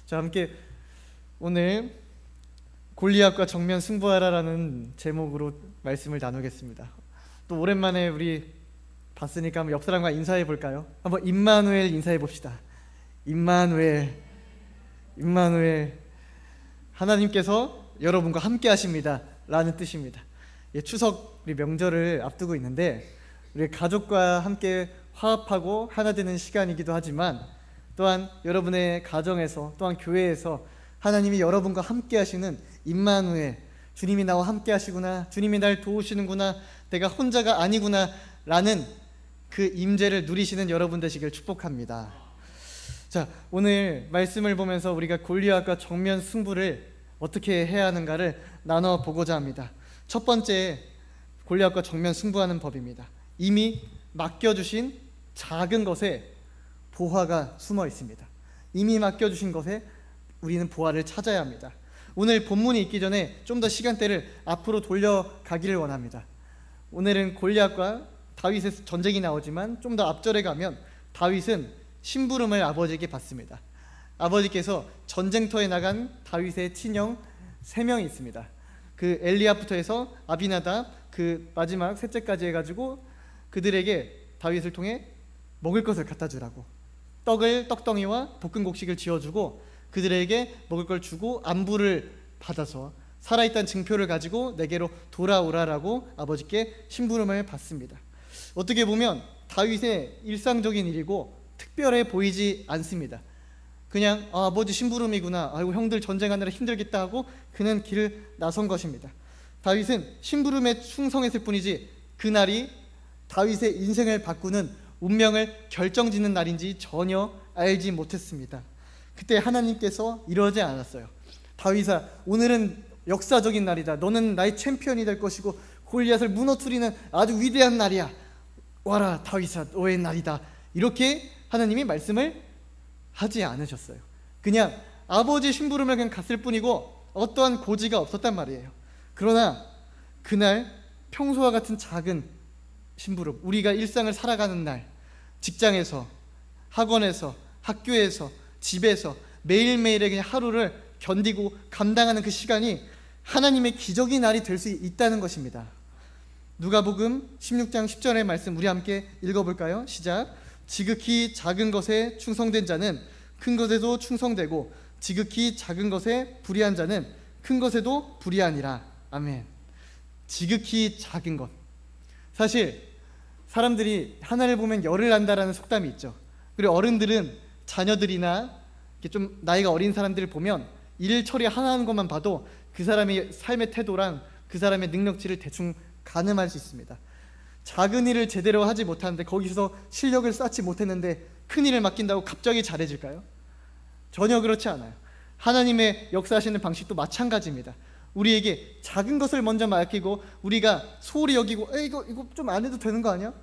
자, 함께 오늘 골리앗과 정면 승부하라라는 제목으로 말씀을 나누겠습니다. 또 오랜만에 우리 봤으니까 한번 옆 사람과 인사해 볼까요? 한번 임마누엘 인사해 봅시다. 임마누엘, 임마누엘. 하나님께서 여러분과 함께 하십니다 라는 뜻입니다. 추석 우리 명절을 앞두고 있는데 우리 가족과 함께 화합하고 하나 되는 시간이기도 하지만 또한 여러분의 가정에서 또한 교회에서 하나님이 여러분과 함께 하시는 임마누엘, 주님이 나와 함께 하시구나, 주님이 날 도우시는구나, 내가 혼자가 아니구나 라는 그 임재를 누리시는 여러분 되시길 축복합니다. 자, 오늘 말씀을 보면서 우리가 골리앗과 정면 승부를 어떻게 해야 하는가를 나눠보고자 합니다. 첫 번째, 골리앗과 정면 승부하는 법입니다. 이미 맡겨주신 작은 것에 보화가 숨어 있습니다. 이미 맡겨주신 것에 우리는 보화를 찾아야 합니다. 오늘 본문이 있기 전에 좀 더 시간대를 앞으로 돌려가기를 원합니다. 오늘은 골리앗과 다윗의 전쟁이 나오지만 좀 더 앞절에 가면 다윗은 심부름을 아버지에게 받습니다. 아버지께서 전쟁터에 나간 다윗의 친형 3명이 있습니다. 그 엘리압부터 해서 아비나답, 그 마지막 셋째까지 해가지고 그들에게 다윗을 통해 먹을 것을 갖다 주라고, 떡덩이와 볶은 곡식을 지어주고 그들에게 먹을 걸 주고 안부를 받아서 살아있다는 증표를 가지고 내게로 돌아오라라고 아버지께 심부름을 받습니다. 어떻게 보면 다윗의 일상적인 일이고 특별해 보이지 않습니다. 그냥 아버지 심부름이구나, 아이고 형들 전쟁하느라 힘들겠다 하고 그는 길을 나선 것입니다. 다윗은 심부름에 충성했을 뿐이지 그날이 다윗의 인생을 바꾸는 운명을 결정짓는 날인지 전혀 알지 못했습니다. 그때 하나님께서 이러지 않았어요. 다윗아, 오늘은 역사적인 날이다. 너는 나의 챔피언이 될 것이고 골리앗을 무너뜨리는 아주 위대한 날이야. 와라 다윗아, 너의 날이다. 이렇게 하나님이 말씀을 하지 않으셨어요. 그냥 아버지 심부름을 그냥 갔을 뿐이고 어떠한 고지가 없었단 말이에요. 그러나 그날 평소와 같은 작은 심부름, 우리가 일상을 살아가는 날, 직장에서, 학원에서, 학교에서, 집에서 매일매일의 그냥 하루를 견디고 감당하는 그 시간이 하나님의 기적의 날이 될 수 있다는 것입니다. 누가복음 16장 10절의 말씀 우리 함께 읽어볼까요? 시작. 지극히 작은 것에 충성된 자는 큰 것에도 충성되고 지극히 작은 것에 불의한 자는 큰 것에도 불의하니라. 아멘. 지극히 작은 것. 사실 사람들이 하나를 보면 열을 난다라는 속담이 있죠. 그리고 어른들은 자녀들이나 좀 나이가 어린 사람들을 보면 일 처리 하나하는 것만 봐도 그 사람의 삶의 태도랑 그 사람의 능력치를 대충 가늠할 수 있습니다. 작은 일을 제대로 하지 못하는데 거기서 실력을 쌓지 못했는데 큰 일을 맡긴다고 갑자기 잘해질까요? 전혀 그렇지 않아요. 하나님의 역사하시는 방식도 마찬가지입니다. 우리에게 작은 것을 먼저 맡기고 우리가 소홀히 여기고 이거 좀 안 해도 되는 거 아니야?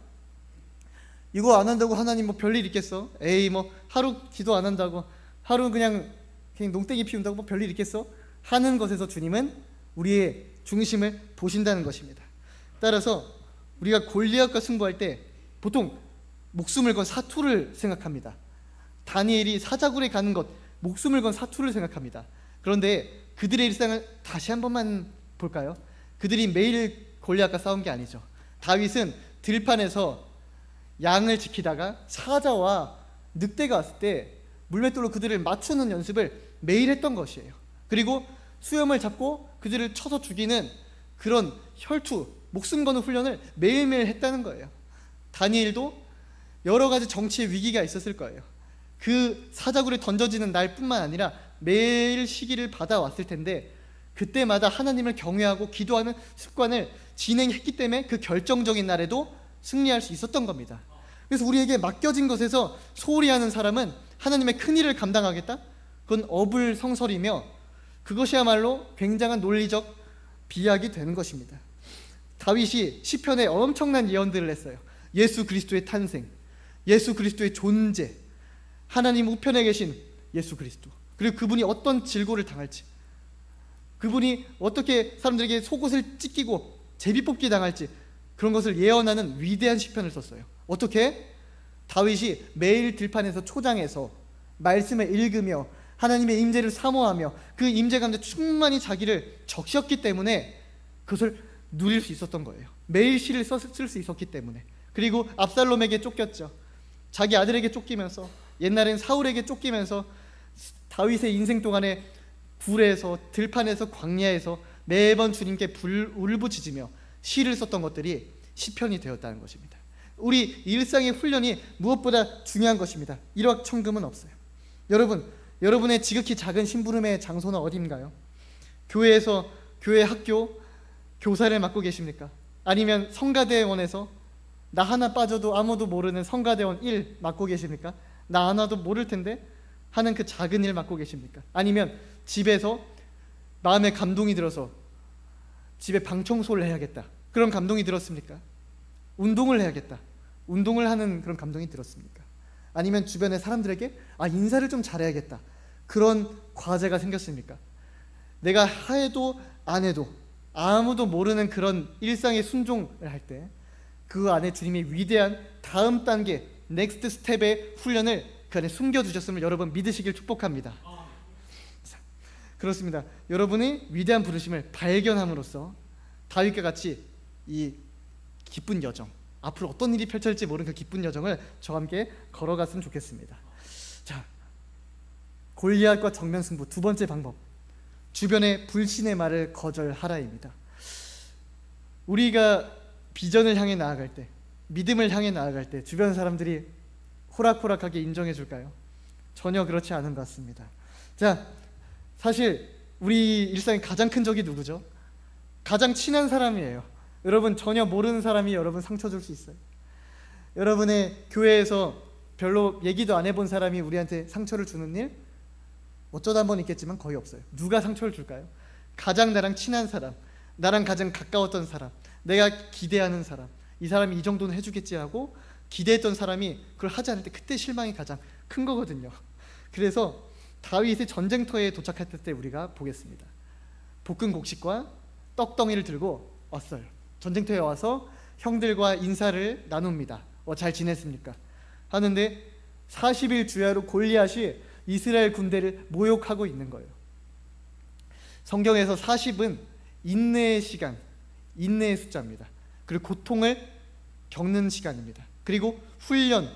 이거 안 한다고 하나님 뭐 별일 있겠어? 에이 뭐 하루 기도 안 한다고, 하루 그냥 농땡이 피운다고 뭐 별일 있겠어? 하는 것에서 주님은 우리의 중심을 보신다는 것입니다. 따라서 우리가 골리앗과 승부할 때 보통 목숨을 건 사투를 생각합니다. 다니엘이 사자굴에 가는 것, 목숨을 건 사투를 생각합니다. 그런데 그들의 일상을 다시 한 번만 볼까요? 그들이 매일 골리앗과 싸운 게 아니죠. 다윗은 들판에서 양을 지키다가 사자와 늑대가 왔을 때 물맷돌로 그들을 맞추는 연습을 매일 했던 것이에요. 그리고 수염을 잡고 그들을 쳐서 죽이는 그런 혈투, 목숨 거는 훈련을 매일매일 했다는 거예요. 다니엘도 여러 가지 정치의 위기가 있었을 거예요. 그 사자굴에 던져지는 날뿐만 아니라 매일 시기를 받아왔을 텐데 그때마다 하나님을 경외하고 기도하는 습관을 진행했기 때문에 그 결정적인 날에도 승리할 수 있었던 겁니다. 그래서 우리에게 맡겨진 것에서 소홀히 하는 사람은 하나님의 큰 일을 감당하겠다? 그건 어불성설이며 그것이야말로 굉장한 논리적 비약이 되는 것입니다. 다윗이 시편에 엄청난 예언들을 했어요. 예수 그리스도의 탄생, 예수 그리스도의 존재, 하나님 우편에 계신 예수 그리스도, 그리고 그분이 어떤 질고를 당할지, 그분이 어떻게 사람들에게 속옷을 찢기고 제비뽑기 당할지, 그런 것을 예언하는 위대한 시편을 썼어요. 어떻게? 다윗이 매일 들판에서 초장에서 말씀을 읽으며 하나님의 임재를 사모하며 그 임재 가운데 충만히 자기를 적셨기 때문에 그것을 누릴 수 있었던 거예요. 매일 시를 쓸 수 있었기 때문에. 그리고 압살롬에게 쫓겼죠. 자기 아들에게 쫓기면서, 옛날엔 사울에게 쫓기면서 다윗의 인생 동안에 불에서, 들판에서, 광야에서 매번 주님께 울부짖으며 시를 썼던 것들이 시편이 되었다는 것입니다. 우리 일상의 훈련이 무엇보다 중요한 것입니다. 일확천금은 없어요. 여러분의 지극히 작은 심부름의 장소는 어디인가요? 교회에서, 교회 학교 교사를 맡고 계십니까? 아니면 성가대원에서 나 하나 빠져도 아무도 모르는 성가대원 1 맡고 계십니까? 나 하나도 모를 텐데 하는 그 작은 일 맡고 계십니까? 아니면 집에서 마음에 감동이 들어서 집에 방청소를 해야겠다, 그런 감동이 들었습니까? 운동을 해야겠다, 운동을 하는 그런 감동이 들었습니까? 아니면 주변의 사람들에게 인사를 좀 잘해야겠다, 그런 과제가 생겼습니까? 내가 해도 안 해도 아무도 모르는 그런 일상의 순종을 할 때 그 안에 주님의 위대한 다음 단계, 넥스트 스텝의 훈련을 그 안에 숨겨두셨음을 여러분 믿으시길 축복합니다. 자, 그렇습니다. 여러분의 위대한 부르심을 발견함으로써 다윗과 같이 이 기쁜 여정, 앞으로 어떤 일이 펼쳐질지 모르는 그 기쁜 여정을 저와 함께 걸어갔으면 좋겠습니다. 자, 골리앗과 정면 승부 두 번째 방법, 주변의 불신의 말을 거절하라입니다. 우리가 비전을 향해 나아갈 때, 믿음을 향해 나아갈 때 주변 사람들이 호락호락하게 인정해 줄까요? 전혀 그렇지 않은 것 같습니다. 자, 사실 우리 일상의 가장 큰 적이 누구죠? 가장 친한 사람이에요. 여러분, 전혀 모르는 사람이 여러분 상처 줄 수 있어요. 여러분의 교회에서 별로 얘기도 안 해본 사람이 우리한테 상처를 주는 일 어쩌다 한 번 있겠지만 거의 없어요. 누가 상처를 줄까요? 가장 나랑 친한 사람, 나랑 가장 가까웠던 사람, 내가 기대하는 사람, 이 사람이 이 정도는 해주겠지 하고 기대했던 사람이 그걸 하지 않을 때 그때 실망이 가장 큰 거거든요. 그래서 다윗의 전쟁터에 도착했을 때 우리가 보겠습니다. 볶은 곡식과 떡덩이를 들고 왔어요. 전쟁터에 와서 형들과 인사를 나눕니다. 잘 지냈습니까? 하는데 40일 주야로 골리앗이 이스라엘 군대를 모욕하고 있는 거예요. 성경에서 40은 인내의 시간, 인내의 숫자입니다. 그리고 고통을 겪는 시간입니다. 그리고 훈련,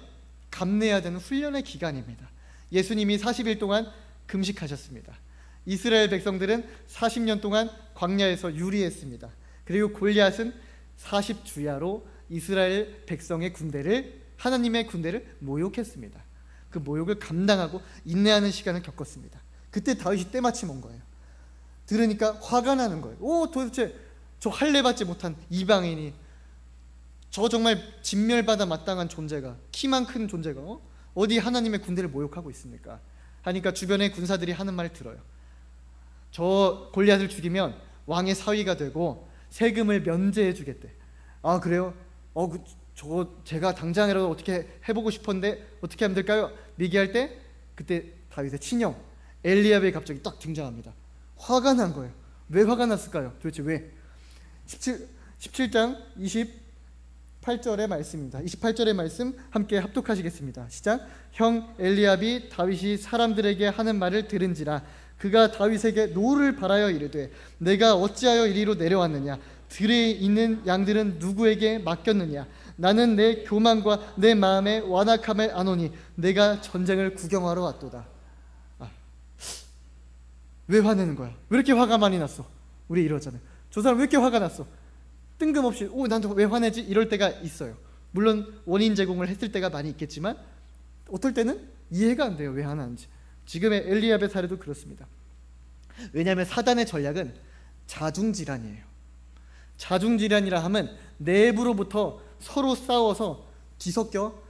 감내해야 되는 훈련의 기간입니다. 예수님이 40일 동안 금식하셨습니다. 이스라엘 백성들은 40년 동안 광야에서 유리했습니다. 그리고 골리앗은 40주야로 이스라엘 백성의 군대를, 하나님의 군대를 모욕했습니다. 그 모욕을 감당하고 인내하는 시간을 겪었습니다. 그때 다윗이 때마침 온 거예요. 들으니까 화가 나는 거예요. 도대체 저 할례 받지 못한 이방인이, 저 정말 진멸받아 마땅한 존재가, 키만 큰 존재가 어디 하나님의 군대를 모욕하고 있습니까? 하니까 주변의 군사들이 하는 말을 들어요. 저 골리앗을 죽이면 왕의 사위가 되고 세금을 면제해 주겠대. 아, 그래요? 저거 제가 당장이라도 어떻게 해보고 싶었는데 어떻게 하면 될까요? 얘기할 때 그때 다윗의 친형 엘리압이 갑자기 딱 등장합니다. 화가 난 거예요. 왜 화가 났을까요? 도대체 왜? 17장 28절의 말씀입니다. 28절의 말씀 함께 합독하시겠습니다. 시작. 형 엘리압이 다윗이 사람들에게 하는 말을 들은지라 그가 다윗에게 노를 바라여 이르되 내가 어찌하여 이리로 내려왔느냐? 들에 있는 양들은 누구에게 맡겼느냐? 나는 내 교만과 내 마음의 완악함을 아노니 내가 전쟁을 구경하러 왔도다. 왜 화내는 거야? 왜 이렇게 화가 많이 났어? 우리 이러잖아요. 저 사람 왜 이렇게 화가 났어? 뜬금없이 나한테 왜 화내지? 이럴 때가 있어요. 물론 원인 제공을 했을 때가 많이 있겠지만 어떨 때는 이해가 안 돼요. 왜 화나는지. 지금의 엘리압의 사례도 그렇습니다. 왜냐하면 사단의 전략은 자중질환이에요. 자중질환이라 하면 내부로부터 서로 싸워서 뒤섞여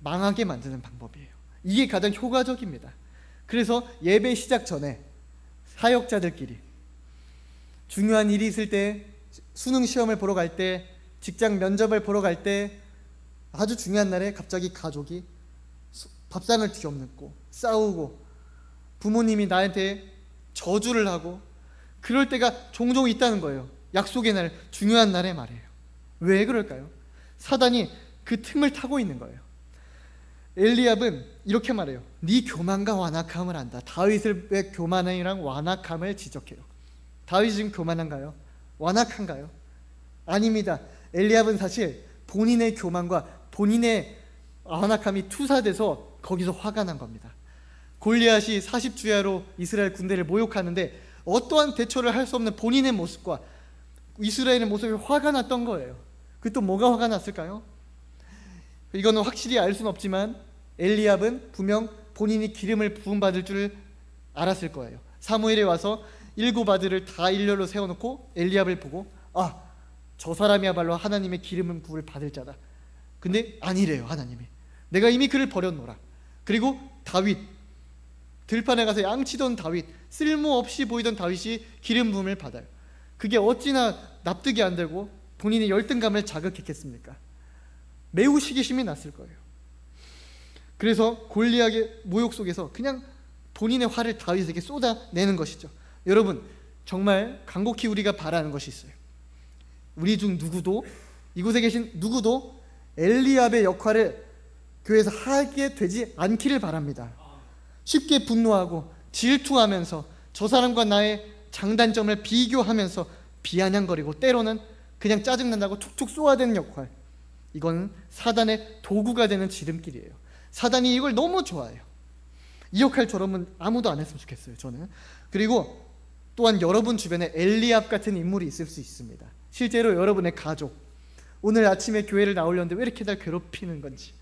망하게 만드는 방법이에요. 이게 가장 효과적입니다. 그래서 예배 시작 전에 사역자들끼리 중요한 일이 있을 때, 수능 시험을 보러 갈 때, 직장 면접을 보러 갈 때, 아주 중요한 날에 갑자기 가족이 밥상을 뒤엎고 싸우고 부모님이 나한테 저주를 하고 그럴 때가 종종 있다는 거예요. 약속의 날, 중요한 날에 말이에요. 왜 그럴까요? 사단이 그 틈을 타고 있는 거예요. 엘리압은 이렇게 말해요. 네 교만과 완악함을 안다. 다윗의 교만이랑 완악함을 지적해요. 다윗이 지금 교만한가요? 완악한가요? 아닙니다. 엘리압은 사실 본인의 교만과 본인의 완악함이 투사돼서 거기서 화가 난 겁니다. 골리앗이 40주야로 이스라엘 군대를 모욕하는데 어떠한 대처를 할 수 없는 본인의 모습과 이스라엘의 모습이 화가 났던 거예요. 그 또 뭐가 화가 났을까요? 이거는 확실히 알 수는 없지만 엘리압은 분명 본인이 기름을 부음받을 줄 알았을 거예요. 사무엘에 와서 7 아들을 다 일렬로 세워놓고 엘리압을 보고 저 사람이야말로 하나님의 기름을 부을 받을 자다. 근데 아니래요. 하나님이 내가 이미 그를 버렸노라. 그리고 다윗, 들판에 가서 양치던 다윗, 쓸모없이 보이던 다윗이 기름 부음을 받아요. 그게 어찌나 납득이 안 되고 본인의 열등감을 자극했겠습니까? 매우 시기심이 났을 거예요. 그래서 골리앗의 모욕 속에서 그냥 본인의 화를 다윗에게 쏟아내는 것이죠. 여러분, 정말 간곡히 우리가 바라는 것이 있어요. 우리 중 누구도, 이곳에 계신 누구도 엘리압의 역할을 교회에서 하게 되지 않기를 바랍니다. 쉽게 분노하고 질투하면서 저 사람과 나의 장단점을 비교하면서 비아냥거리고 때로는 그냥 짜증난다고 툭툭 쏘아대는 역할, 이건 사단의 도구가 되는 지름길이에요. 사단이 이걸 너무 좋아해요. 이 역할 저러면 아무도 안 했으면 좋겠어요, 저는. 그리고 또한 여러분 주변에 엘리압 같은 인물이 있을 수 있습니다. 실제로 여러분의 가족, 오늘 아침에 교회를 나오려는데 왜 이렇게 다 괴롭히는 건지,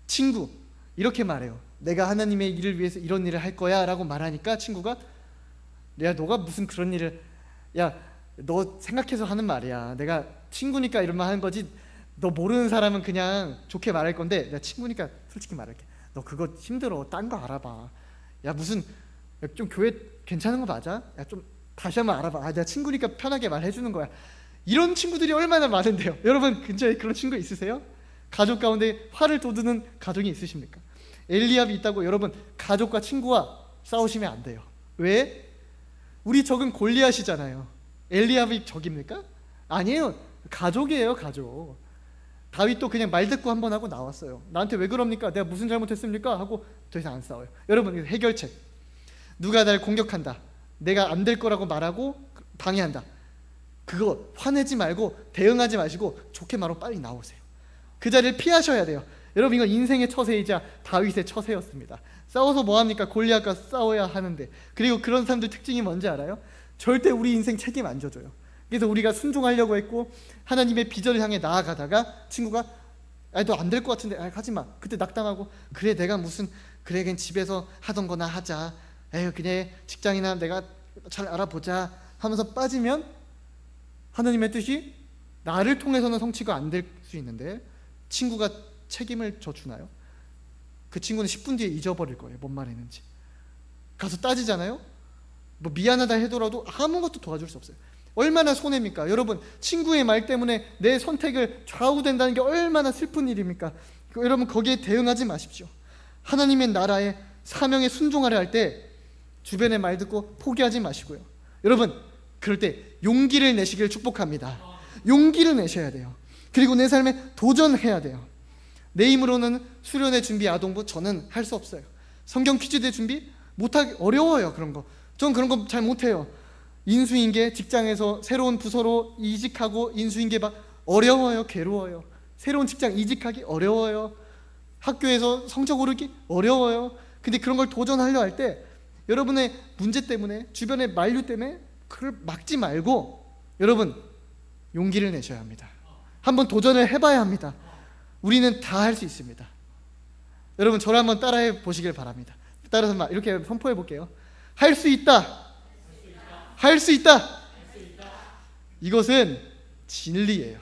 친구, 이렇게 말해요. 내가 하나님의 일을 위해서 이런 일을 할 거야 라고 말하니까 친구가, 야 너가 무슨 그런 일을, 야 너 생각해서 하는 말이야, 내가 친구니까 이런 말 하는 거지, 너 모르는 사람은 그냥 좋게 말할 건데 내가 친구니까 솔직히 말할게, 너 그거 힘들어, 딴 거 알아봐. 야 무슨, 야, 좀 교회 괜찮은 거 맞아? 야 좀 다시 한번 알아봐. 내가 친구니까 편하게 말해주는 거야. 이런 친구들이 얼마나 많은데요. 여러분 근처에 그런 친구 있으세요? 가족 가운데 화를 돋우는 가족이 있으십니까? 엘리압이 있다고 여러분 가족과 친구와 싸우시면 안 돼요. 왜? 우리 적은 골리앗이잖아요. 엘리압이 적입니까? 아니에요. 가족이에요, 가족. 다윗도 그냥 말 듣고 한번 하고 나왔어요. 나한테 왜 그럽니까? 내가 무슨 잘못했습니까? 하고 더 이상 안 싸워요. 여러분, 해결책. 누가 날 공격한다, 내가 안 될 거라고 말하고 방해한다, 그거 화내지 말고 대응하지 마시고 좋게 말하고 빨리 나오세요. 그 자리를 피하셔야 돼요. 여러분, 이건 인생의 처세이자 다윗의 처세였습니다. 싸워서 뭐합니까? 골리앗과 싸워야 하는데. 그리고 그런 사람들 특징이 뭔지 알아요? 절대 우리 인생 책임 안 져줘요. 그래서 우리가 순종하려고 했고 하나님의 비전을 향해 나아가다가 친구가 너 안 될 것 같은데 하지마. 그때 낙담하고, 그래 내가 무슨, 그래 그냥 집에서 하던 거나 하자, 그냥 직장이나 내가 잘 알아보자 하면서 빠지면 하나님의 뜻이 나를 통해서는 성취가 안 될 수 있는데 친구가 책임을 져주나요? 그 친구는 10분 뒤에 잊어버릴 거예요, 뭔 말했는지. 가서 따지잖아요? 뭐 미안하다 해도라도 아무것도 도와줄 수 없어요. 얼마나 손해입니까? 여러분, 친구의 말 때문에 내 선택을 좌우된다는 게 얼마나 슬픈 일입니까? 여러분, 거기에 대응하지 마십시오. 하나님의 나라의 사명에 순종하려 할 때 주변의 말 듣고 포기하지 마시고요. 여러분, 그럴 때 용기를 내시길 축복합니다. 용기를 내셔야 돼요. 그리고 내 삶에 도전해야 돼요. 내 힘으로는 수련회 준비, 아동부 저는 할 수 없어요. 성경 퀴즈대 준비 못하기 어려워요. 그런 거 전 그런 거 잘 못해요. 인수인계, 직장에서 새로운 부서로 이직하고 인수인계 어려워요. 괴로워요. 새로운 직장 이직하기 어려워요. 학교에서 성적 오르기 어려워요. 근데 그런 걸 도전하려 할 때 여러분의 문제 때문에, 주변의 만류 때문에 그걸 막지 말고 여러분 용기를 내셔야 합니다. 한번 도전을 해봐야 합니다. 우리는 다 할 수 있습니다. 여러분, 저를 한번 따라해 보시길 바랍니다. 따라서 이렇게 선포해 볼게요. 할 수 있다. 할 수 있다. 이것은 진리예요.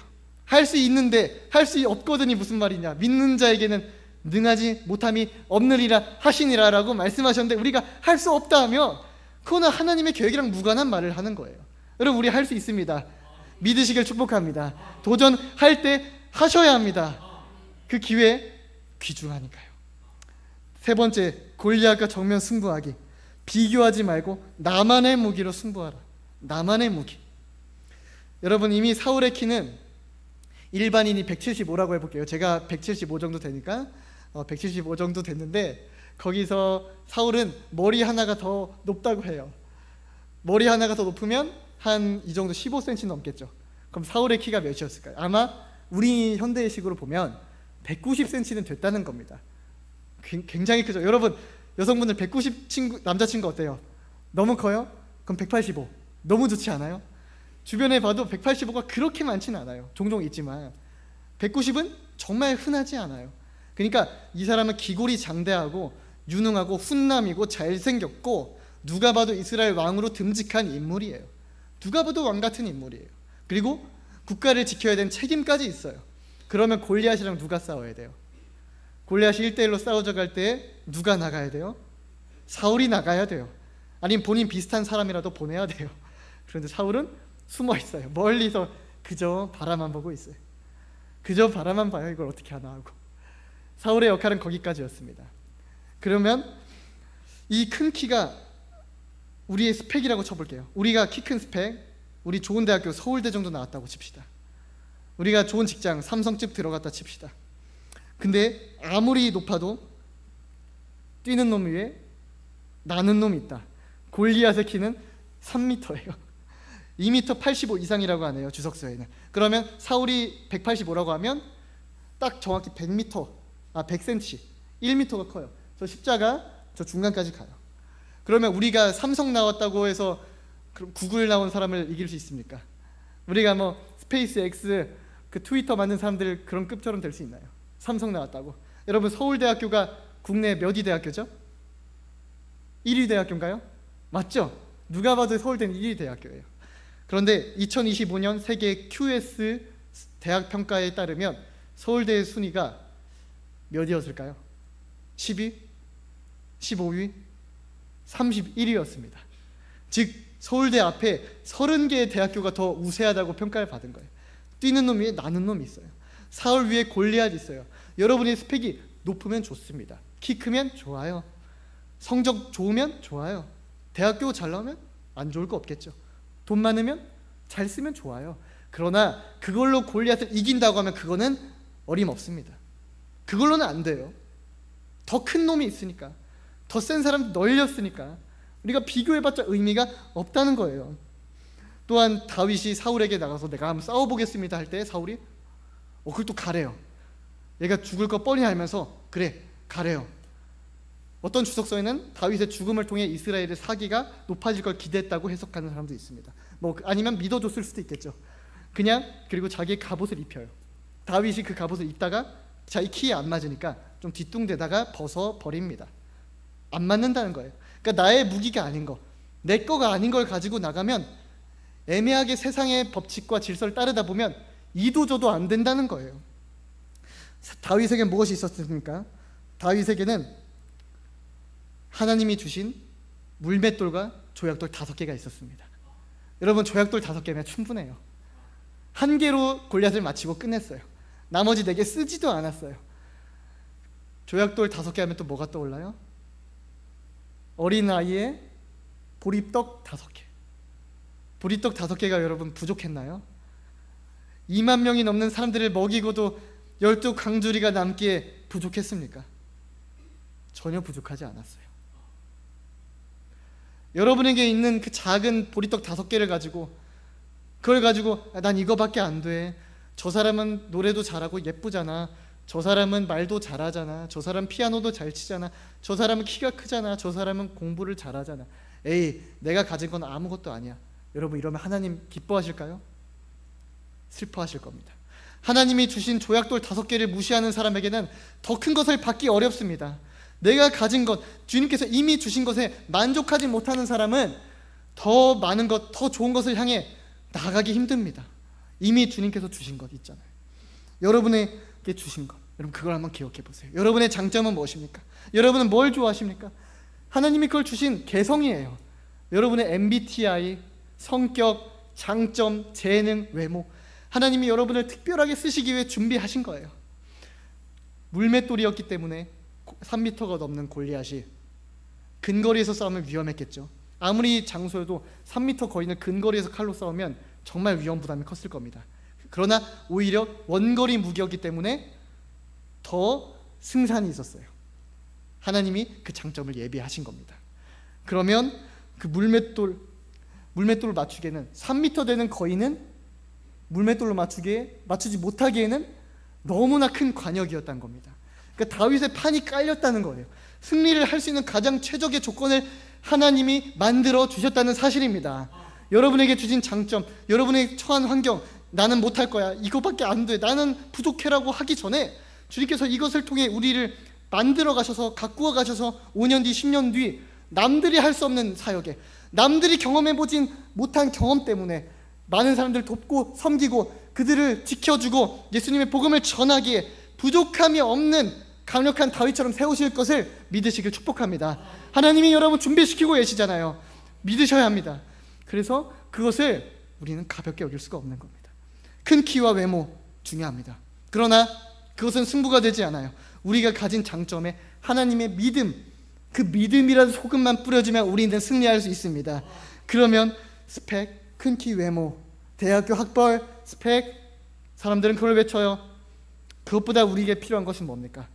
할 수 있는데 할 수 없거든이 무슨 말이냐. 믿는 자에게는 능하지 못함이 없느니라 하시니라 라고 말씀하셨는데, 우리가 할 수 없다 하면 그거는 하나님의 계획이랑 무관한 말을 하는 거예요. 여러분, 우리 할 수 있습니다. 믿으시길 축복합니다. 도전할 때 하셔야 합니다. 그 기회 귀중하니까요. 세 번째, 골리앗과 정면 승부하기. 비교하지 말고 나만의 무기로 승부하라. 나만의 무기. 여러분, 이미 사울의 키는 일반인이 175라고 해볼게요. 제가 175 정도 되니까 175 정도 됐는데 거기서 사울은 머리 하나가 더 높다고 해요. 머리 하나가 더 높으면 한 이 정도 15cm 넘겠죠. 그럼 사울의 키가 몇이었을까요? 아마 우리 현대식으로 보면 190cm는 됐다는 겁니다. 굉장히 크죠. 여러분, 여성분들 190 남자친구 어때요? 너무 커요? 그럼 185. 너무 좋지 않아요? 주변에 봐도 185가 그렇게 많지는 않아요. 종종 있지만 190은 정말 흔하지 않아요. 그러니까 이 사람은 기골이 장대하고 유능하고 훈남이고 잘생겼고 누가 봐도 이스라엘 왕으로 듬직한 인물이에요. 누가 봐도 왕 같은 인물이에요. 그리고 국가를 지켜야 되는 책임까지 있어요. 그러면 골리앗이랑 누가 싸워야 돼요? 골리앗이 1대1로 싸우자 갈 때 누가 나가야 돼요? 사울이 나가야 돼요. 아니면 본인 비슷한 사람이라도 보내야 돼요. 그런데 사울은 숨어 있어요. 멀리서 그저 바라만 보고 있어요. 그저 바라만 봐요. 이걸 어떻게 하나 하고. 사울의 역할은 거기까지였습니다. 그러면 이 큰 키가 우리의 스펙이라고 쳐볼게요. 우리가 키 큰 스펙, 우리 좋은 대학교 서울대 정도 나왔다고 칩시다. 우리가 좋은 직장 삼성집 들어갔다 칩시다. 근데 아무리 높아도 뛰는 놈 위에 나는 놈이 있다. 골리앗의 키는 3m예요 2m 85 이상이라고 하네요, 주석서에는. 그러면 사울이 185라고 하면 딱 정확히 100cm, 100cm, 1m가 커요. 저 십자가 저 중간까지 가요. 그러면 우리가 삼성 나왔다고 해서 그럼 구글 나온 사람을 이길 수 있습니까? 우리가 뭐 스페이스 X 그 트위터 만든 사람들 그런 급처럼 될 수 있나요? 삼성 나왔다고. 여러분, 서울대학교가 국내 몇 위 대학교죠? 1위 대학교인가요? 맞죠? 누가 봐도 서울대는 1위 대학교예요. 그런데 2025년 세계 QS 대학 평가에 따르면 서울대의 순위가 몇이었을까요? 10위? 15위? 31위였습니다. 즉 서울대 앞에 30개의 대학교가 더 우세하다고 평가를 받은 거예요. 뛰는 놈 위에 나는 놈이 있어요. 사울 위에 골리앗이 있어요. 여러분의 스펙이 높으면 좋습니다. 키 크면 좋아요. 성적 좋으면 좋아요. 대학교 잘 나오면 안 좋을 거 없겠죠. 돈 많으면 잘 쓰면 좋아요. 그러나 그걸로 골리앗을 이긴다고 하면 그거는 어림없습니다. 그걸로는 안 돼요. 더 큰 놈이 있으니까, 더 센 사람이 널렸으니까 우리가 비교해봤자 의미가 없다는 거예요. 또한 다윗이 사울에게 나가서 내가 한번 싸워보겠습니다 할 때 사울이 그걸 또 가래요. 얘가 죽을 거 뻔히 알면서 그래 가래요. 어떤 주석서에는 다윗의 죽음을 통해 이스라엘의 사기가 높아질 걸 기대했다고 해석하는 사람도 있습니다. 뭐 아니면 믿어줬을 수도 있겠죠. 그냥 그리고 자기 갑옷을 입혀요. 다윗이 그 갑옷을 입다가 자기 키에 안 맞으니까 좀 뒤뚱대다가 벗어버립니다. 안 맞는다는 거예요. 그러니까 나의 무기가 아닌 거, 내 거가 아닌 걸 가지고 나가면 애매하게 세상의 법칙과 질서를 따르다 보면 이도저도 안 된다는 거예요. 다윗에게 무엇이 있었습니까? 다윗에게는 하나님이 주신 물맷돌과 조약돌 5개가 있었습니다. 여러분, 조약돌 5개면 충분해요. 한 개로 골리앗을 마치고 끝냈어요. 나머지 4개 쓰지도 않았어요. 조약돌 5개 하면 또 뭐가 떠올라요? 어린아이의 보리떡 5개. 보리떡 5개가 여러분 부족했나요? 2만 명이 넘는 사람들을 먹이고도 12강주리가 남기에 부족했습니까? 전혀 부족하지 않았어요. 여러분에게 있는 그 작은 보리떡 5개를 가지고, 그걸 가지고 난 이거밖에 안 돼, 저 사람은 노래도 잘하고 예쁘잖아, 저 사람은 말도 잘하잖아, 저 사람 피아노도 잘 치잖아, 저 사람은 키가 크잖아, 저 사람은 공부를 잘하잖아, 에이 내가 가진 건 아무것도 아니야. 여러분, 이러면 하나님 기뻐하실까요? 슬퍼하실 겁니다. 하나님이 주신 조약돌 5개를 무시하는 사람에게는 더 큰 것을 받기 어렵습니다. 내가 가진 것, 주님께서 이미 주신 것에 만족하지 못하는 사람은 더 많은 것, 더 좋은 것을 향해 나가기 힘듭니다. 이미 주님께서 주신 것 있잖아요. 여러분에게 주신 것, 여러분 그걸 한번 기억해 보세요. 여러분의 장점은 무엇입니까? 여러분은 뭘 좋아하십니까? 하나님이 그걸 주신 개성이에요. 여러분의 MBTI, 성격, 장점, 재능, 외모, 하나님이 여러분을 특별하게 쓰시기 위해 준비하신 거예요. 물맷돌이었기 때문에 3m가 넘는 골리앗이 근거리에서 싸우면 위험했겠죠. 아무리 장소여도 3m 거리는 근거리에서 칼로 싸우면 정말 위험 부담이 컸을 겁니다. 그러나 오히려 원거리 무기였기 때문에 더 승산이 있었어요. 하나님이 그 장점을 예비하신 겁니다. 그러면 그 물맷돌을 맞추기에는 3m 되는 거인은 물맷돌로 맞추지 못하기에는 너무나 큰 관역이었다는 겁니다. 그러니까 다윗의 판이 깔렸다는 거예요. 승리를 할 수 있는 가장 최적의 조건을 하나님이 만들어 주셨다는 사실입니다. 여러분에게 주신 장점, 여러분의 처한 환경, 나는 못할 거야, 이것밖에 안 돼, 나는 부족해라고 하기 전에 주님께서 이것을 통해 우리를 만들어 가셔서, 가꾸어 가셔서 5년 뒤, 10년 뒤 남들이 할 수 없는 사역에, 남들이 경험해보진 못한 경험 때문에 많은 사람들을 돕고 섬기고 그들을 지켜주고 예수님의 복음을 전하기에 부족함이 없는 강력한 다윗처럼 세우실 것을 믿으시길 축복합니다. 하나님이 여러분 준비시키고 계시잖아요. 믿으셔야 합니다. 그래서 그것을 우리는 가볍게 여길 수가 없는 겁니다. 큰 키와 외모 중요합니다. 그러나 그것은 승부가 되지 않아요. 우리가 가진 장점에 하나님의 믿음, 그 믿음이라는 소금만 뿌려주면 우리는 승리할 수 있습니다. 그러면 스펙, 큰 키, 외모, 대학교 학벌, 스펙, 사람들은 그걸 외쳐요. 그것보다 우리에게 필요한 것은 뭡니까?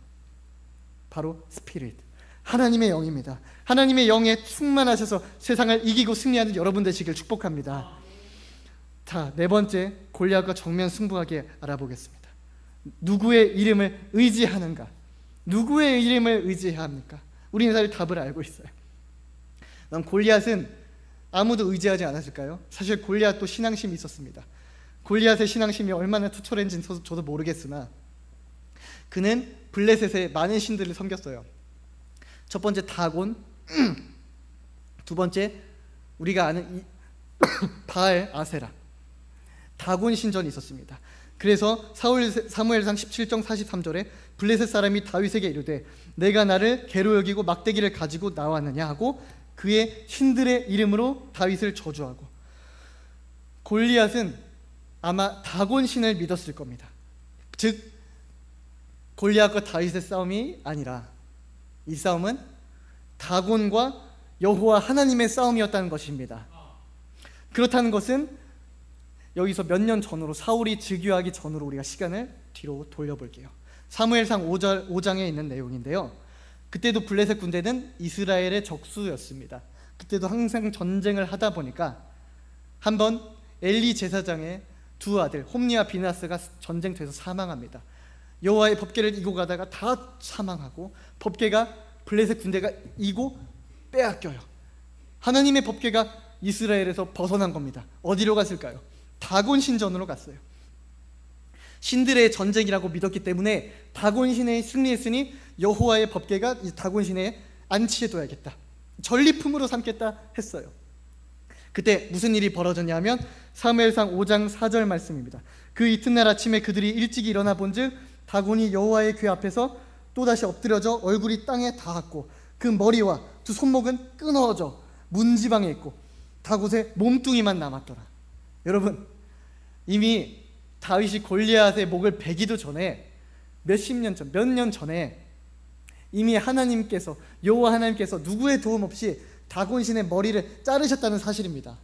바로 스피릿, 하나님의 영입니다. 하나님의 영에 충만하셔서 세상을 이기고 승리하는 여러분 되시길 축복합니다. 자, 네 번째, 골리앗과 정면 승부하게 알아보겠습니다. 누구의 이름을 의지하는가? 누구의 이름을 의지해야 합니까? 우리는 사실 답을 알고 있어요. 그럼 골리앗은 아무도 의지하지 않았을까요? 사실 골리앗도 신앙심이 있었습니다. 골리앗의 신앙심이 얼마나 투철했는지 저도 모르겠으나 그는 블레셋의 많은 신들을 섬겼어요. 첫 번째 다곤, 두 번째 우리가 아는 바알, 아세라, 다곤 신전이 있었습니다. 그래서 사무엘상 17장 43절에 블레셋 사람이 다윗에게 이르되 내가 나를 개로 여기고 막대기를 가지고 나왔느냐 하고 그의 신들의 이름으로 다윗을 저주하고, 골리앗은 아마 다곤 신을 믿었을 겁니다. 즉 골리앗과 다윗의 싸움이 아니라 이 싸움은 다곤과 여호와 하나님의 싸움이었다는 것입니다. 그렇다는 것은 여기서 몇 년 전으로, 사울이 즉위하기 전으로 우리가 시간을 뒤로 돌려볼게요. 사무엘상 5장에 있는 내용인데요. 그때도 블레셋 군대는 이스라엘의 적수였습니다. 그때도 항상 전쟁을 하다 보니까 한번 엘리 제사장의 두 아들 홈니와 비나스가 전쟁터에서 사망합니다. 여호와의 법궤를 이고 가다가 다 사망하고 법궤가 블레셋 군대가 이고 빼앗겨요. 하나님의 법궤가 이스라엘에서 벗어난 겁니다. 어디로 갔을까요? 다곤 신전으로 갔어요. 신들의 전쟁이라고 믿었기 때문에 다곤 신에 승리했으니 여호와의 법궤가 다곤 신에 안치해둬야겠다, 전리품으로 삼겠다 했어요. 그때 무슨 일이 벌어졌냐면 사무엘상 5장 4절 말씀입니다. 그 이튿날 아침에 그들이 일찍 일어나 본즉 다곤이 여호와의 궤 앞에서 또다시 엎드려져 얼굴이 땅에 닿았고 그 머리와 두 손목은 끊어져 문지방에 있고 다윗의 몸뚱이만 남았더라. 여러분, 이미 다윗이 골리앗의 목을 베기도 전에 몇 년 전에 이미 하나님께서, 여호와 하나님께서 누구의 도움 없이 다곤 신의 머리를 자르셨다는 사실입니다.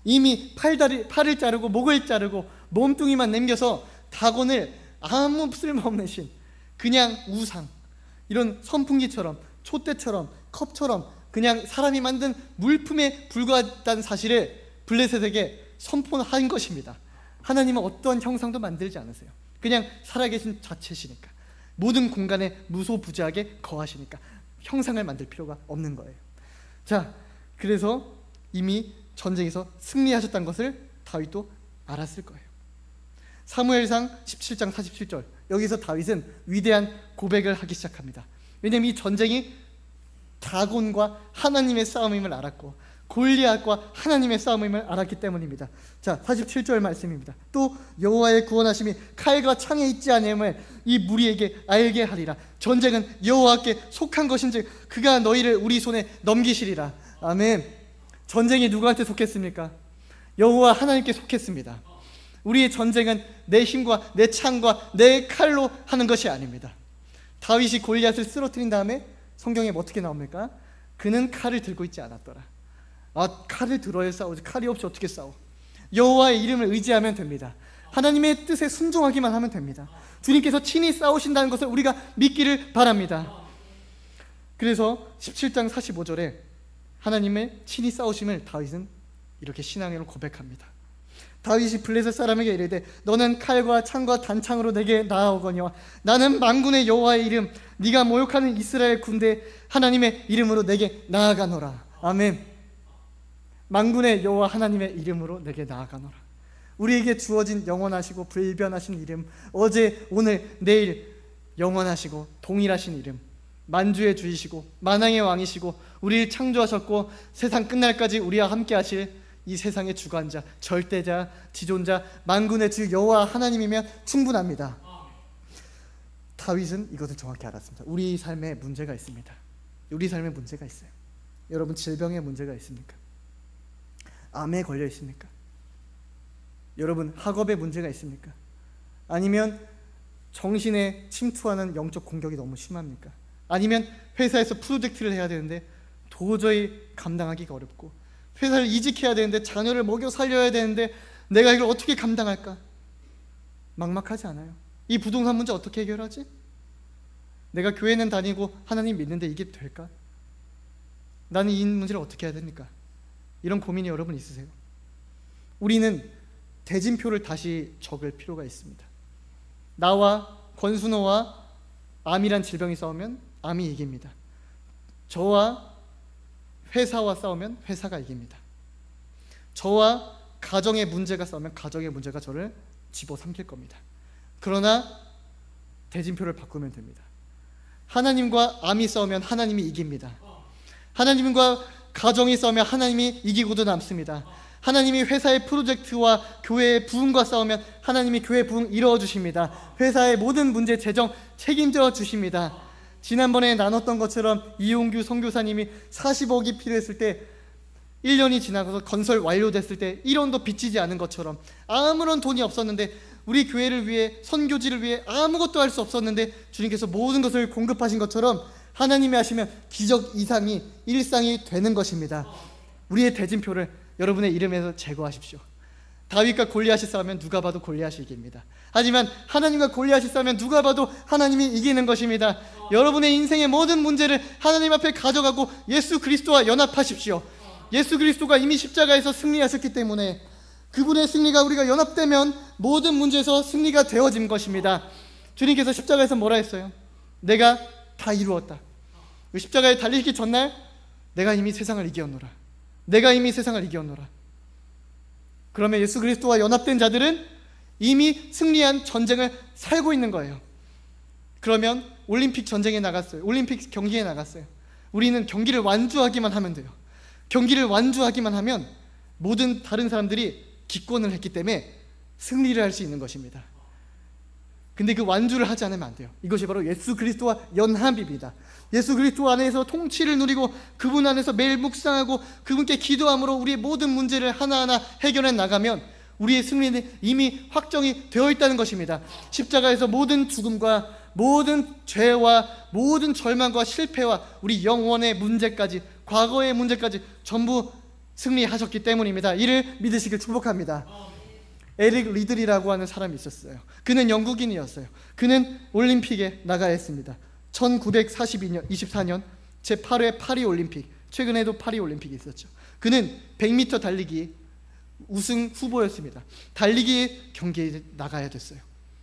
이미 팔을 자르고 목을 자르고 몸뚱이만 남겨서 다곤을 아무 쓸모없는 신, 그냥 우상, 이런 선풍기처럼 촛대처럼 컵처럼 그냥 사람이 만든 물품에 불과하다는 사실을 블레셋에게 선포한 것입니다. 하나님은 어떠한 형상도 만들지 않으세요. 그냥 살아계신 자체시니까, 모든 공간에 무소부지하게 거하시니까 형상을 만들 필요가 없는 거예요. 자, 그래서 이미 전쟁에서 승리하셨다는 것을 다윗도 알았을 거예요. 사무엘상 17장 47절, 여기서 다윗은 위대한 고백을 하기 시작합니다. 왜냐하면 이 전쟁이 다곤과 하나님의 싸움임을 알았고 골리앗과 하나님의 싸움임을 알았기 때문입니다. 자, 47절 말씀입니다. 또 여호와의 구원하심이 칼과 창에 있지 아니함을 이 무리에게 알게 하리라. 전쟁은 여호와께 속한 것인즉 그가 너희를 우리 손에 넘기시리라. 아멘. 전쟁이 누구한테 속했습니까? 여호와 하나님께 속했습니다. 우리의 전쟁은 내 힘과 내 창과 내 칼로 하는 것이 아닙니다. 다윗이 골리앗을 쓰러뜨린 다음에 성경에 어떻게 나옵니까? 그는 칼을 들고 있지 않았더라. 칼을 들어야 싸우지, 칼이 없이 어떻게 싸워? 여호와의 이름을 의지하면 됩니다. 하나님의 뜻에 순종하기만 하면 됩니다. 주님께서 친히 싸우신다는 것을 우리가 믿기를 바랍니다. 그래서 17장 45절에 하나님의 친히 싸우심을 다윗은 이렇게 신앙으로 고백합니다. 다윗이 블레셋 사람에게 이르되 너는 칼과 창과 단창으로 내게 나아오거니와 나는 만군의 여호와의 이름 네가 모욕하는 이스라엘 군대 하나님의 이름으로 내게 나아가노라. 아멘. 만군의 여호와 하나님의 이름으로 내게 나아가노라. 우리에게 주어진 영원하시고 불변하신 이름, 어제 오늘 내일 영원하시고 동일하신 이름, 만주의 주이시고 만왕의 왕이시고 우리를 창조하셨고 세상 끝날까지 우리와 함께 하실 이 세상의 주관자, 절대자, 지존자, 만군의 주 여호와 하나님이면 충분합니다. 다윗은 이것을 정확히 알았습니다. 우리 삶에 문제가 있습니다. 우리 삶에 문제가 있어요. 여러분, 질병에 문제가 있습니까? 암에 걸려 있습니까? 여러분, 학업에 문제가 있습니까? 아니면 정신에 침투하는 영적 공격이 너무 심합니까? 아니면 회사에서 프로젝트를 해야 되는데 도저히 감당하기가 어렵고, 회사를 이직해야 되는데 자녀를 먹여 살려야 되는데 내가 이걸 어떻게 감당할까? 막막하지 않아요? 이 부동산 문제 어떻게 해결하지? 내가 교회는 다니고 하나님 믿는데 이게 될까? 나는 이 문제를 어떻게 해야 됩니까? 이런 고민이 여러분 있으세요? 우리는 대진표를 다시 적을 필요가 있습니다. 나와 권순호와 암이란 질병이 싸우면 암이 이깁니다. 저와 회사와 싸우면 회사가 이깁니다. 저와 가정의 문제가 싸우면 가정의 문제가 저를 집어삼킬 겁니다. 그러나 대진표를 바꾸면 됩니다. 하나님과 암이 싸우면 하나님이 이깁니다. 하나님과 가정이 싸우면 하나님이 이기고도 남습니다. 하나님이 회사의 프로젝트와 교회의 부흥과 싸우면 하나님이 교회 부흥 이루어 주십니다. 회사의 모든 문제 재정 책임져 주십니다. 지난번에 나눴던 것처럼 이용규 선교사님이 40억이 필요했을 때 1년이 지나서 건설 완료됐을 때 1원도 빚지지 않은 것처럼, 아무런 돈이 없었는데 우리 교회를 위해, 선교지를 위해 아무것도 할 수 없었는데 주님께서 모든 것을 공급하신 것처럼 하나님이 하시면 기적 이상이 일상이 되는 것입니다. 우리의 대진표를 여러분의 이름에서 제거하십시오. 다윗과 골리앗이 싸우면 누가 봐도 골리앗이 이깁니다. 하지만 하나님과 골리앗이 싸우면 누가 봐도 하나님이 이기는 것입니다. 여러분의 인생의 모든 문제를 하나님 앞에 가져가고 예수 그리스도와 연합하십시오. 예수 그리스도가 이미 십자가에서 승리하셨기 때문에 그분의 승리가 우리가 연합되면 모든 문제에서 승리가 되어진 것입니다. 주님께서 십자가에서 뭐라 했어요? 내가 다 이루었다. 십자가에 달리기 전날 내가 이미 세상을 이겼노라. 내가 이미 세상을 이겼노라. 그러면 예수 그리스도와 연합된 자들은 이미 승리한 전쟁을 살고 있는 거예요. 그러면 올림픽 전쟁에 나갔어요. 올림픽 경기에 나갔어요. 우리는 경기를 완주하기만 하면 돼요. 경기를 완주하기만 하면 모든 다른 사람들이 기권을 했기 때문에 승리를 할 수 있는 것입니다. 근데 그 완주를 하지 않으면 안 돼요. 이것이 바로 예수 그리스도와 연합입니다. 예수 그리스도 안에서 통치를 누리고 그분 안에서 매일 묵상하고 그분께 기도함으로 우리의 모든 문제를 하나하나 해결해 나가면 우리의 승리는 이미 확정이 되어 있다는 것입니다. 십자가에서 모든 죽음과 모든 죄와 모든 절망과 실패와 우리 영혼의 문제까지, 과거의 문제까지 전부 승리하셨기 때문입니다. 이를 믿으시길 축복합니다. 에릭 리들이라고 하는 사람이 있었어요. 그는 영국인이었어요. 그는 올림픽에 나가야 했습니다. 1924년 제8회 파리 올림픽, 최근에도 파리 올림픽이 있었죠. 그는 100m 달리기 우승 후보였습니다. 달리기 경기에 나가야 됐어요.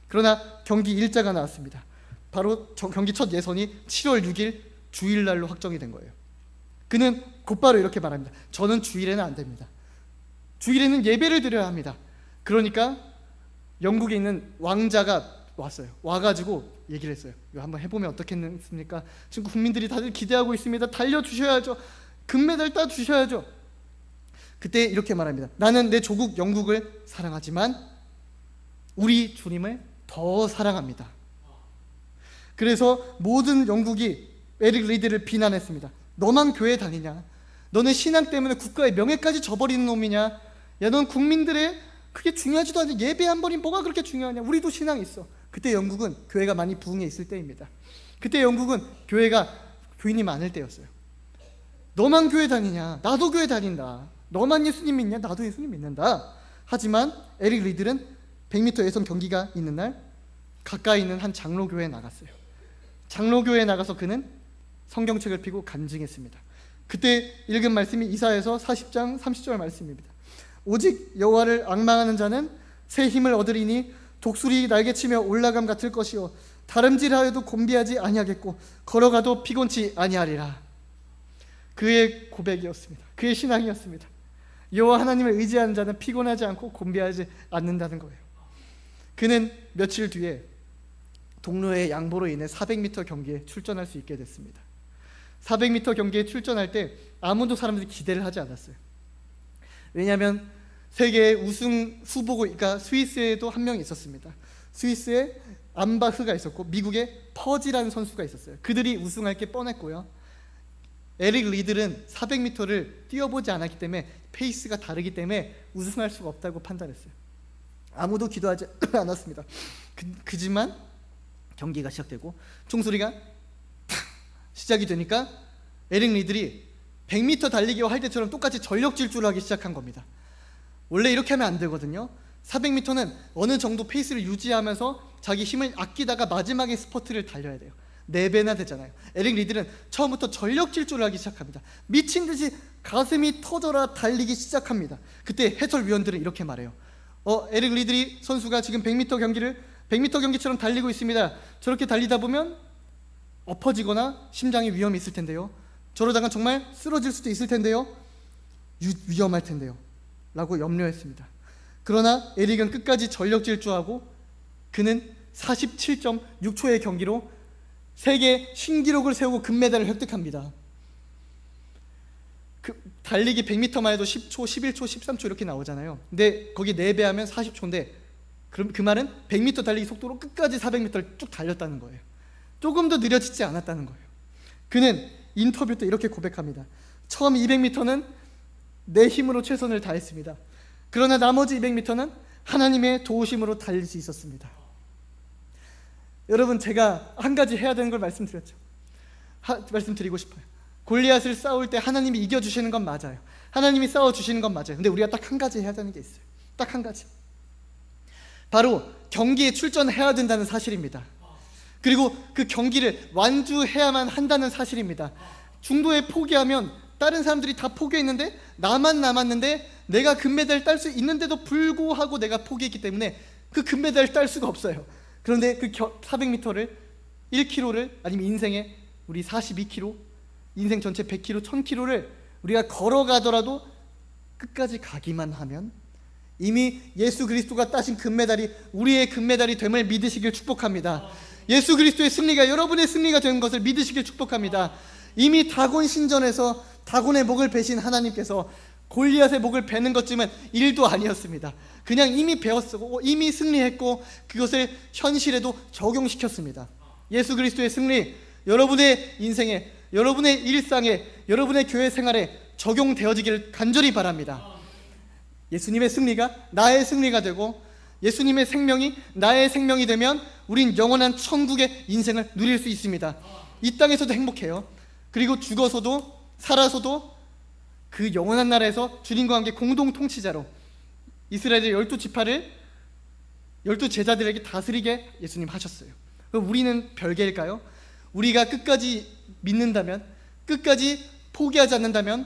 그러나 경기 일자가 나왔습니다. 바로 경기 첫 예선이 7월 6일 주일날로 확정이 된 거예요. 그는 곧바로 이렇게 말합니다. 저는 주일에는 안 됩니다. 주일에는 예배를 드려야 합니다. 그러니까 영국에 있는 왕자가 왔어요. 와가지고 얘기를 했어요. 이거 한번 해보면 어떻겠습니까? 지금 국민들이 다들 기대하고 있습니다. 달려주셔야죠. 금메달 따주셔야죠. 그때 이렇게 말합니다. 나는 내 조국 영국을 사랑하지만 우리 주님을 더 사랑합니다. 그래서 모든 영국이 에릭 리드를 비난했습니다. 너만 교회 다니냐? 너는 신앙 때문에 국가의 명예까지 저버리는 놈이냐? 야, 넌 국민들의 그게 중요하지도 않지. 예배 한 번이 뭐가 그렇게 중요하냐? 우리도 신앙이 있어. 그때 영국은 교회가 많이 부흥해 있을 때입니다. 그때 영국은 교회가 교인이 많을 때였어요. 너만 교회 다니냐? 나도 교회 다닌다. 너만 예수님 믿냐? 나도 예수님 믿는다. 하지만 에릭 리들은 100m 예선 경기가 있는 날 가까이 있는 한 장로교회에 나갔어요. 장로교회에 나가서 그는 성경책을 펴고 간증했습니다. 그때 읽은 말씀이 이사야서 40장 30절 말씀입니다. 오직 여호와를 앙망하는 자는 새 힘을 얻으리니 독수리 날개치며 올라감 같을 것이요 다름질하여도 곤비하지 아니하겠고 걸어가도 피곤치 아니하리라. 그의 고백이었습니다. 그의 신앙이었습니다. 여호와 하나님을 의지하는 자는 피곤하지 않고 곤비하지 않는다는 거예요. 그는 며칠 뒤에 동료의 양보로 인해 400m 경기에 출전할 수 있게 됐습니다. 400m 경기에 출전할 때 아무도 사람들이 기대를 하지 않았어요. 왜냐하면 세계의 우승 후보가 스위스에도 한 명 있었습니다. 스위스에 암바흐가 있었고 미국에 퍼지라는 선수가 있었어요. 그들이 우승할 게 뻔했고요. 에릭 리들은 400m를 뛰어보지 않았기 때문에 페이스가 다르기 때문에 우승할 수가 없다고 판단했어요. 아무도 기도하지 않았습니다. 그지만 경기가 시작되고 총소리가 탁 시작이 되니까 에릭 리들이 100m 달리기와 할 때처럼 똑같이 전력 질주를 하기 시작한 겁니다. 원래 이렇게 하면 안 되거든요. 400m는 어느 정도 페이스를 유지하면서 자기 힘을 아끼다가 마지막에 스퍼트를 달려야 돼요. 4배나 되잖아요. 에릭 리들은 처음부터 전력 질주를 하기 시작합니다. 미친 듯이 가슴이 터져라 달리기 시작합니다. 그때 해설위원들은 이렇게 말해요. 에릭 리들이 선수가 지금 100m 경기를 100m 경기처럼 달리고 있습니다. 저렇게 달리다 보면 엎어지거나 심장에 위험이 있을 텐데요. 저러다가 정말 쓰러질 수도 있을 텐데요. 위험할 텐데요. 라고 염려했습니다. 그러나 에릭은 끝까지 전력 질주하고 그는 47.6초의 경기로 세계 신기록을 세우고 금메달을 획득합니다. 달리기 100m만 해도 10초, 11초, 13초 이렇게 나오잖아요. 근데 거기 4배 하면 40초인데 그럼 그 말은 100m 달리기 속도로 끝까지 400m를 쭉 달렸다는 거예요. 조금 더 느려지지 않았다는 거예요. 그는 인터뷰 때 이렇게 고백합니다. 처음 200m는 내 힘으로 최선을 다했습니다. 그러나 나머지 200m는 하나님의 도우심으로 달릴 수 있었습니다. 여러분, 제가 한 가지 해야 되는 걸 말씀드렸죠. 말씀드리고 싶어요. 골리앗을 싸울 때 하나님이 이겨주시는 건 맞아요. 하나님이 싸워주시는 건 맞아요. 근데 우리가 딱 한 가지 해야 되는 게 있어요. 딱 한 가지. 바로 경기에 출전해야 된다는 사실입니다. 그리고 그 경기를 완주해야만 한다는 사실입니다. 중도에 포기하면 다른 사람들이 다 포기했는데 나만 남았는데 내가 금메달을 딸 수 있는데도 불구하고 내가 포기했기 때문에 그 금메달을 딸 수가 없어요. 그런데 그 400m를 1km를 아니면 인생에 우리 42km, 인생 전체 100km, 1000km를 우리가 걸어가더라도 끝까지 가기만 하면 이미 예수 그리스도가 따신 금메달이 우리의 금메달이 됨을 믿으시길 축복합니다. 예수 그리스도의 승리가 여러분의 승리가 된 것을 믿으시길 축복합니다. 이미 다곤 신전에서 다곤의 목을 베신 하나님께서 골리앗의 목을 베는 것쯤은 일도 아니었습니다. 그냥 이미 배웠고 이미 승리했고 그것을 현실에도 적용시켰습니다. 예수 그리스도의 승리 여러분의 인생에, 여러분의 일상에, 여러분의 교회 생활에 적용되어지기를 간절히 바랍니다. 예수님의 승리가 나의 승리가 되고 예수님의 생명이 나의 생명이 되면 우린 영원한 천국의 인생을 누릴 수 있습니다. 이 땅에서도 행복해요. 그리고 죽어서도 살아서도 그 영원한 나라에서 주님과 함께 공동 통치자로 이스라엘의 12지파를 12제자들에게 다스리게 예수님 하셨어요. 그럼 우리는 별개일까요? 우리가 끝까지 믿는다면, 끝까지 포기하지 않는다면,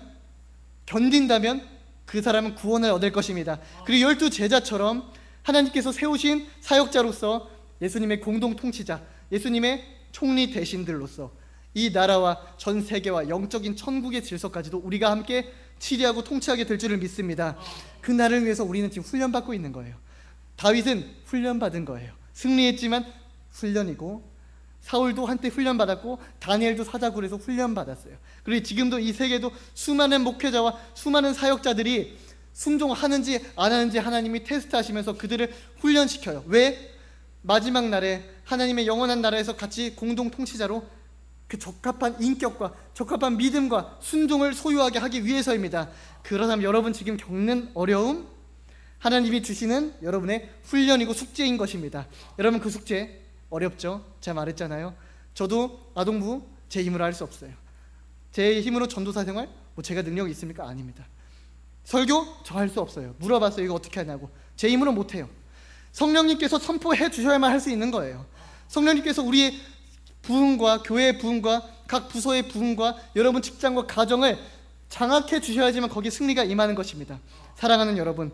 견딘다면 그 사람은 구원을 얻을 것입니다. 그리고 12제자처럼 하나님께서 세우신 사역자로서 예수님의 공동 통치자, 예수님의 총리 대신들로서 이 나라와 전 세계와 영적인 천국의 질서까지도 우리가 함께 치리하고 통치하게 될 줄을 믿습니다. 그 날을 위해서 우리는 지금 훈련받고 있는 거예요. 다윗은 훈련받은 거예요. 승리했지만 훈련이고, 사울도 한때 훈련받았고, 다니엘도 사자굴에서 훈련받았어요. 그리고 지금도 이 세계도 수많은 목회자와 수많은 사역자들이 순종하는지 안 하는지 하나님이 테스트하시면서 그들을 훈련시켜요. 왜? 마지막 날에 하나님의 영원한 나라에서 같이 공동 통치자로 그 적합한 인격과 적합한 믿음과 순종을 소유하게 하기 위해서입니다. 그러다면 여러분 지금 겪는 어려움, 하나님이 주시는 여러분의 훈련이고 숙제인 것입니다. 여러분 그 숙제 어렵죠? 제가 말했잖아요. 저도 아동부 제 힘으로 할 수 없어요. 제 힘으로 전도사 생활 제가 능력이 있습니까? 아닙니다. 설교 저 할 수 없어요. 물어봤어요. 이거 어떻게 하냐고. 제 힘으로 못해요. 성령님께서 선포해 주셔야만 할 수 있는 거예요. 성령님께서 우리의 부흥과 교회의 부흥과 각 부서의 부흥과 여러분 직장과 가정을 장악해 주셔야지만 거기에 승리가 임하는 것입니다. 사랑하는 여러분,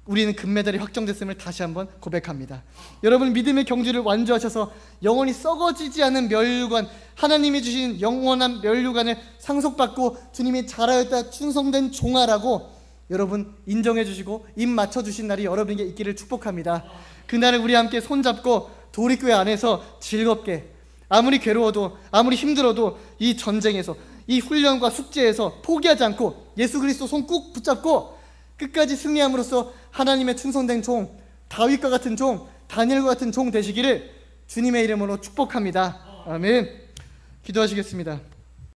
우리는 금메달이 확정됐음을 다시 한번 고백합니다. 여러분 믿음의 경주를 완주하셔서 영원히 썩어지지 않은 멸류관, 하나님이 주신 영원한 멸류관을 상속받고 주님이 잘하였다 충성된 종아라고 여러분 인정해 주시고 입 맞춰 주신 날이 여러분에게 있기를 축복합니다. 그날을 우리 함께 손잡고 도립교회 안에서 즐겁게, 아무리 괴로워도 아무리 힘들어도 이 전쟁에서, 이 훈련과 숙제에서 포기하지 않고 예수 그리스도 손 꾹 붙잡고 끝까지 승리함으로써 하나님의 충성된 종, 다윗과 같은 종, 다니엘과 같은 종 되시기를 주님의 이름으로 축복합니다. 아멘. 기도하시겠습니다.